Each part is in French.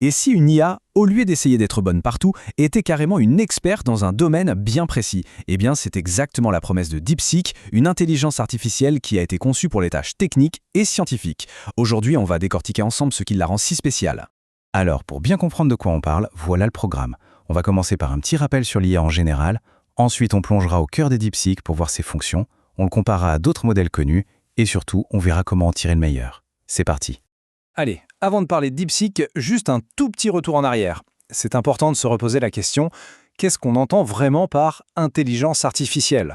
Et si une IA, au lieu d'essayer d'être bonne partout, était carrément une experte dans un domaine bien précis? Eh bien, c'est exactement la promesse de DeepSeek, une intelligence artificielle qui a été conçue pour les tâches techniques et scientifiques. Aujourd'hui, on va décortiquer ensemble ce qui la rend si spéciale. Alors, pour bien comprendre de quoi on parle, voilà le programme. On va commencer par un petit rappel sur l'IA en général, ensuite on plongera au cœur des DeepSeek pour voir ses fonctions, on le comparera à d'autres modèles connus, et surtout, on verra comment en tirer le meilleur. C'est parti. Allez, avant de parler de DeepSeek, juste un tout petit retour en arrière. C'est important de se reposer la question, qu'est-ce qu'on entend vraiment par intelligence artificielle?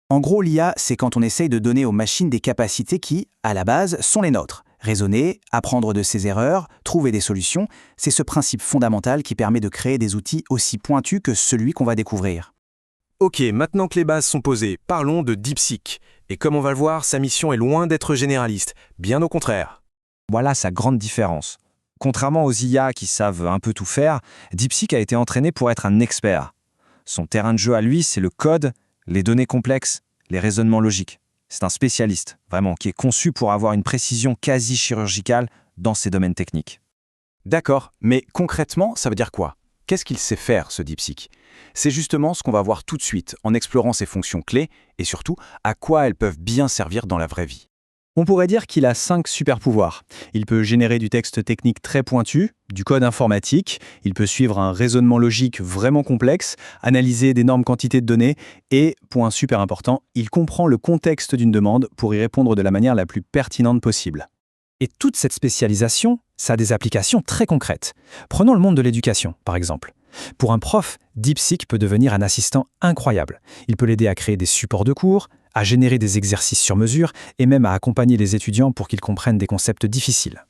En gros, l'IA, c'est quand on essaye de donner aux machines des capacités qui, à la base, sont les nôtres. Raisonner, apprendre de ses erreurs, trouver des solutions, c'est ce principe fondamental qui permet de créer des outils aussi pointus que celui qu'on va découvrir. Ok, maintenant que les bases sont posées, parlons de DeepSeek. Et comme on va le voir, sa mission est loin d'être généraliste, bien au contraire. Voilà sa grande différence. Contrairement aux IA qui savent un peu tout faire, DeepSeek a été entraîné pour être un expert. Son terrain de jeu à lui, c'est le code, les données complexes, les raisonnements logiques. C'est un spécialiste, vraiment, qui est conçu pour avoir une précision quasi chirurgicale dans ces domaines techniques. D'accord, mais concrètement, ça veut dire quoi? Qu'est-ce qu'il sait faire, ce DeepSeek? C'est justement ce qu'on va voir tout de suite en explorant ses fonctions clés et surtout à quoi elles peuvent bien servir dans la vraie vie. On pourrait dire qu'il a 5 super pouvoirs. Il peut générer du texte technique très pointu, du code informatique, il peut suivre un raisonnement logique vraiment complexe, analyser d'énormes quantités de données et, point super important, il comprend le contexte d'une demande pour y répondre de la manière la plus pertinente possible. Et toute cette spécialisation, ça a des applications très concrètes. Prenons le monde de l'éducation, par exemple. Pour un prof, DeepSeek peut devenir un assistant incroyable. Il peut l'aider à créer des supports de cours, à générer des exercices sur mesure et même à accompagner les étudiants pour qu'ils comprennent des concepts difficiles.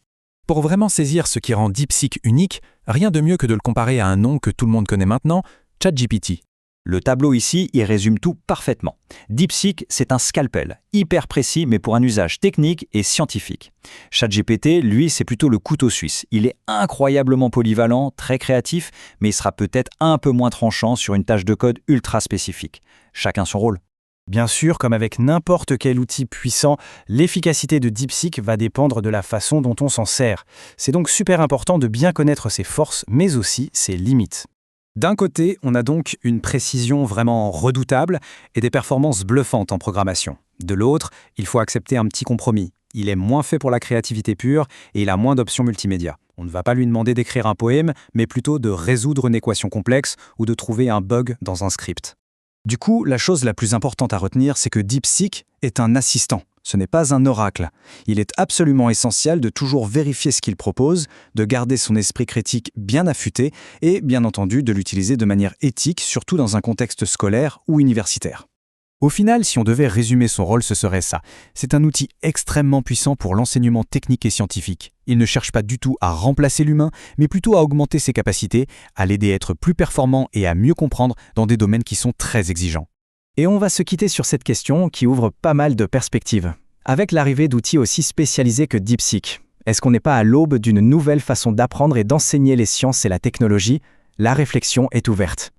Pour vraiment saisir ce qui rend DeepSeek unique, rien de mieux que de le comparer à un nom que tout le monde connaît maintenant, ChatGPT. Le tableau ici, il résume tout parfaitement. DeepSeek, c'est un scalpel, hyper précis mais pour un usage technique et scientifique. ChatGPT, lui, c'est plutôt le couteau suisse. Il est incroyablement polyvalent, très créatif, mais il sera peut-être un peu moins tranchant sur une tâche de code ultra spécifique. Chacun son rôle. Bien sûr, comme avec n'importe quel outil puissant, l'efficacité de DeepSeek va dépendre de la façon dont on s'en sert. C'est donc super important de bien connaître ses forces, mais aussi ses limites. D'un côté, on a donc une précision vraiment redoutable et des performances bluffantes en programmation. De l'autre, il faut accepter un petit compromis. Il est moins fait pour la créativité pure et il a moins d'options multimédia. On ne va pas lui demander d'écrire un poème, mais plutôt de résoudre une équation complexe ou de trouver un bug dans un script. Du coup, la chose la plus importante à retenir, c'est que DeepSeek est un assistant. Ce n'est pas un oracle. Il est absolument essentiel de toujours vérifier ce qu'il propose, de garder son esprit critique bien affûté et, bien entendu, de l'utiliser de manière éthique, surtout dans un contexte scolaire ou universitaire. Au final, si on devait résumer son rôle, ce serait ça. C'est un outil extrêmement puissant pour l'enseignement technique et scientifique. Il ne cherche pas du tout à remplacer l'humain, mais plutôt à augmenter ses capacités, à l'aider à être plus performant et à mieux comprendre dans des domaines qui sont très exigeants. Et on va se quitter sur cette question qui ouvre pas mal de perspectives. Avec l'arrivée d'outils aussi spécialisés que DeepSeek, est-ce qu'on n'est pas à l'aube d'une nouvelle façon d'apprendre et d'enseigner les sciences et la technologie? La réflexion est ouverte.